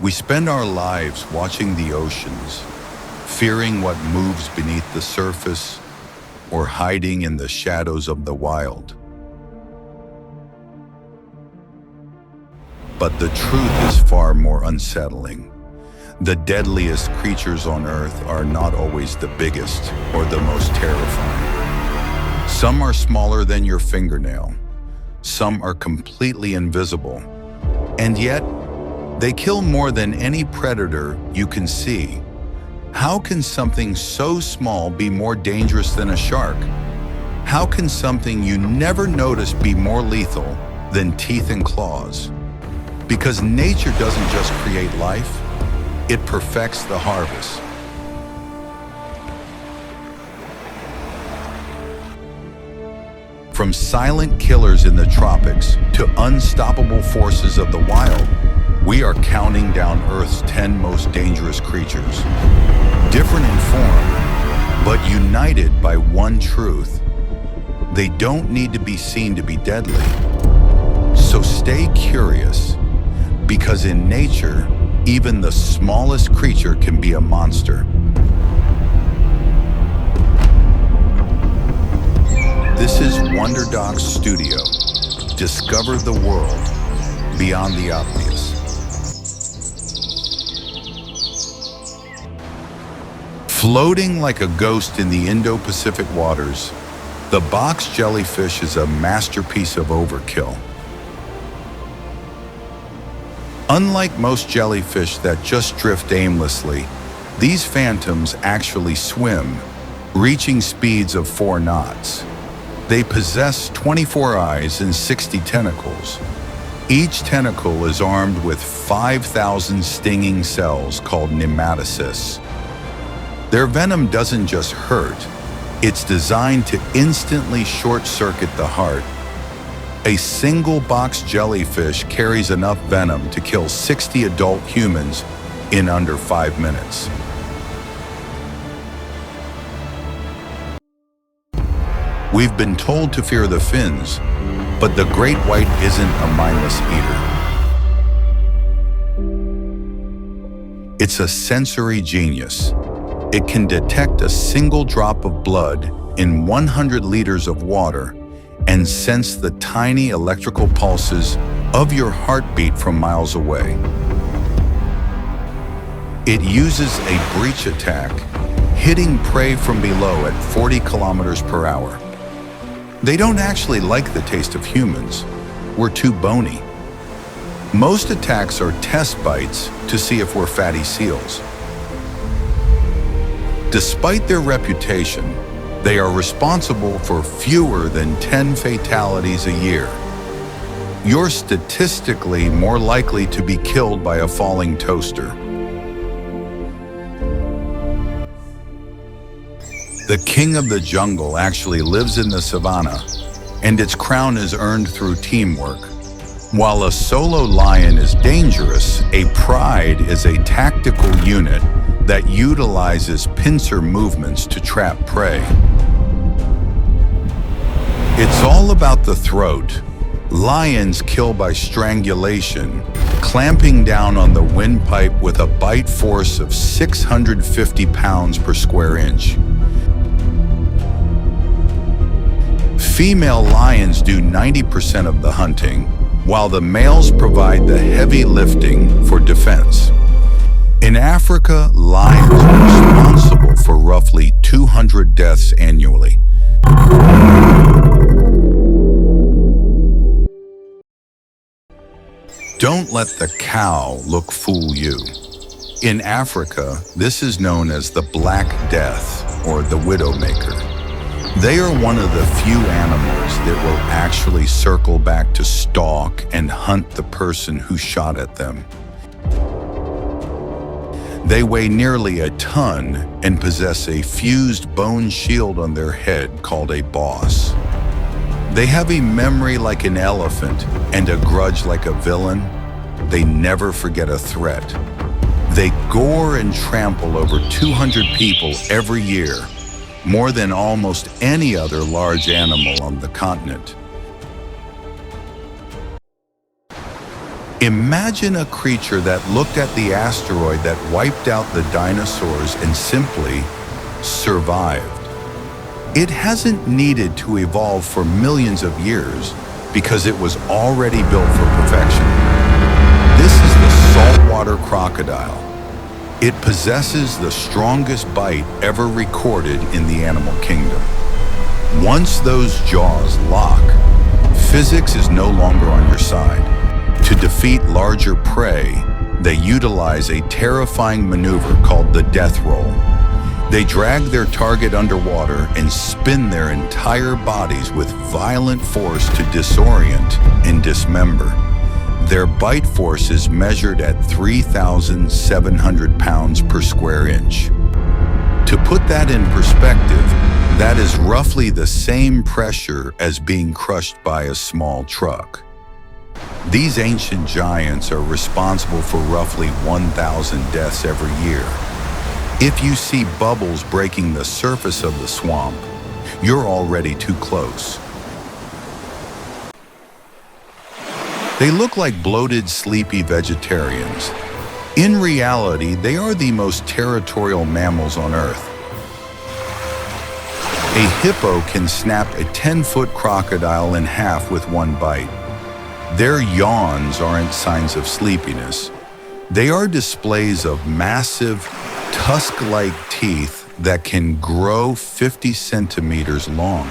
We spend our lives watching the oceans, fearing what moves beneath the surface or hiding in the shadows of the wild. But the truth is far more unsettling. The deadliest creatures on Earth are not always the biggest or the most terrifying. Some are smaller than your fingernail. Some are completely invisible. And yet, they kill more than any predator you can see. How can something so small be more dangerous than a shark? How can something you never noticed be more lethal than teeth and claws? Because nature doesn't just create life, it perfects the harvest. From silent killers in the tropics to unstoppable forces of the wild, we are counting down Earth's 10 most dangerous creatures. Different in form, but united by one truth. They don't need to be seen to be deadly. So stay curious, because in nature, even the smallest creature can be a monster. This is Wonder Docs Studio. Discover the world beyond the obvious. Floating like a ghost in the Indo-Pacific waters, the box jellyfish is a masterpiece of overkill. Unlike most jellyfish that just drift aimlessly, these phantoms actually swim, reaching speeds of 4 knots. They possess 24 eyes and 60 tentacles. Each tentacle is armed with 5,000 stinging cells called nematocysts. Their venom doesn't just hurt, it's designed to instantly short-circuit the heart. A single box jellyfish carries enough venom to kill 60 adult humans in under 5 minutes. We've been told to fear the fins, but the great white isn't a mindless eater. It's a sensory genius. It can detect a single drop of blood in 100 liters of water and sense the tiny electrical pulses of your heartbeat from miles away. It uses a breach attack, hitting prey from below at 40 kilometers per hour. They don't actually like the taste of humans. We're too bony. Most attacks are test bites to see if we're fatty seals. Despite their reputation, they are responsible for fewer than 10 fatalities a year. You're statistically more likely to be killed by a falling toaster. The king of the jungle actually lives in the savannah, and its crown is earned through teamwork. While a solo lion is dangerous, a pride is a tactical unit that utilizes pincer movements to trap prey. It's all about the throat. Lions kill by strangulation, clamping down on the windpipe with a bite force of 650 pounds per square inch. Female lions do 90% of the hunting, while the males provide the heavy lifting for defense. In Africa, lions are responsible for roughly 200 deaths annually. Don't let the cow look fool you. In Africa, this is known as the Black Death or the Widowmaker. They are one of the few animals that will actually circle back to stalk and hunt the person who shot at them. They weigh nearly a ton and possess a fused bone shield on their head called a boss. They have a memory like an elephant and a grudge like a villain. They never forget a threat. They gore and trample over 200 people every year, more than almost any other large animal on the continent. Imagine a creature that looked at the asteroid that wiped out the dinosaurs and simply survived. It hasn't needed to evolve for millions of years because it was already built for perfection. This is the saltwater crocodile. It possesses the strongest bite ever recorded in the animal kingdom. Once those jaws lock, physics is no longer on your side. To defeat larger prey, they utilize a terrifying maneuver called the death roll. They drag their target underwater and spin their entire bodies with violent force to disorient and dismember. Their bite force is measured at 3,700 pounds per square inch. To put that in perspective, that is roughly the same pressure as being crushed by a small truck. These ancient giants are responsible for roughly 1,000 deaths every year. If you see bubbles breaking the surface of the swamp, you're already too close. They look like bloated, sleepy vegetarians. In reality, they are the most territorial mammals on Earth. A hippo can snap a 10-foot crocodile in half with one bite. Their yawns aren't signs of sleepiness. They are displays of massive, tusk-like teeth that can grow 50 centimeters long.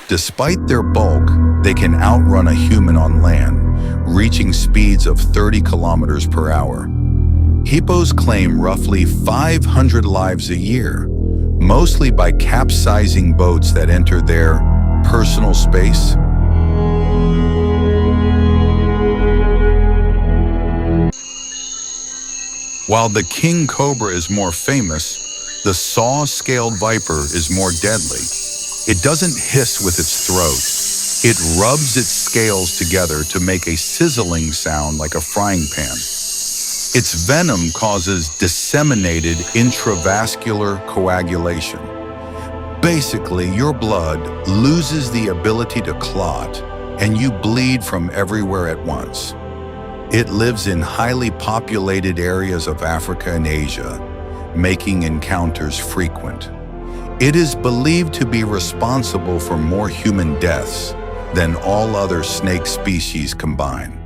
Despite their bulk, they can outrun a human on land, reaching speeds of 30 kilometers per hour. Hippos claim roughly 500 lives a year, mostly by capsizing boats that enter their personal space. While the king cobra is more famous, the saw-scaled viper is more deadly. It doesn't hiss with its throat. It rubs its scales together to make a sizzling sound like a frying pan. Its venom causes disseminated intravascular coagulation. Basically, your blood loses the ability to clot, and you bleed from everywhere at once. It lives in highly populated areas of Africa and Asia, making encounters frequent. It is believed to be responsible for more human deaths than all other snake species combined.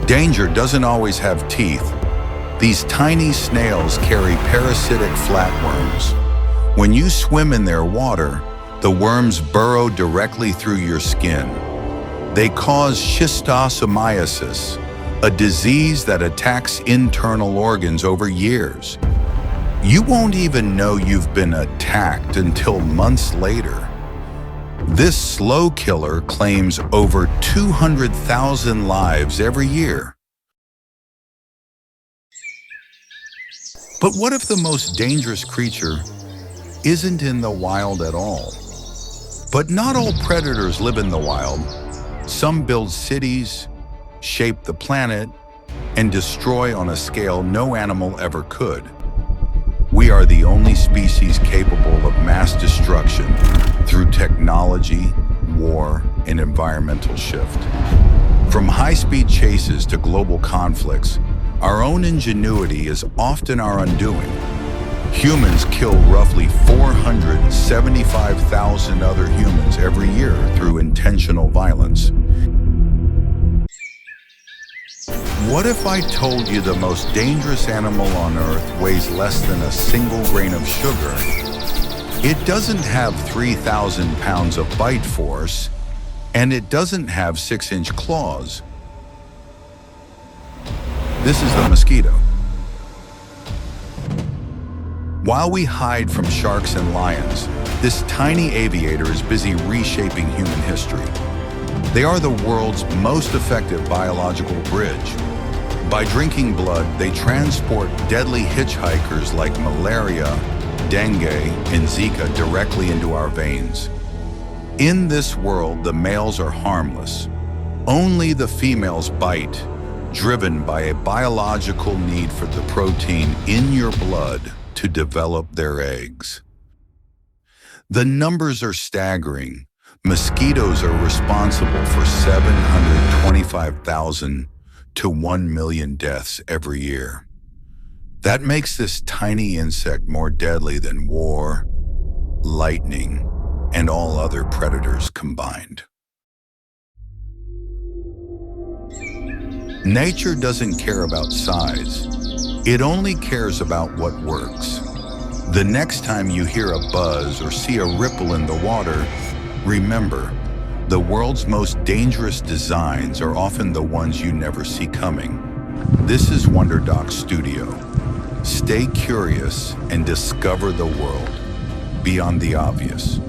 Danger doesn't always have teeth. These tiny snails carry parasitic flatworms. When you swim in their water, the worms burrow directly through your skin. They cause schistosomiasis, a disease that attacks internal organs over years. You won't even know you've been attacked until months later. This slow killer claims over 200,000 lives every year. But what if the most dangerous creature isn't in the wild at all? But not all predators live in the wild. Some build cities, shape the planet, and destroy on a scale no animal ever could. We are the only species capable of mass destruction through technology, war, and environmental shift. From high-speed chases to global conflicts, our own ingenuity is often our undoing. Humans kill roughly 475,000 other humans every year through intentional violence. What if I told you the most dangerous animal on Earth weighs less than a single grain of sugar? It doesn't have 3,000 pounds of bite force, and it doesn't have 6-inch claws. This is the mosquito. While we hide from sharks and lions, this tiny aviator is busy reshaping human history. They are the world's most effective biological bridge. By drinking blood, they transport deadly hitchhikers like malaria, dengue, and Zika directly into our veins. In this world, the males are harmless. Only the females bite, driven by a biological need for the protein in your blood to develop their eggs. The numbers are staggering. Mosquitoes are responsible for 725,000 to 1 million deaths every year. That makes this tiny insect more deadly than war, lightning, and all other predators combined. Nature doesn't care about size. It only cares about what works. The next time you hear a buzz or see a ripple in the water, remember, the world's most dangerous designs are often the ones you never see coming. This is WonderDoc Studio. Stay curious and discover the world beyond the obvious.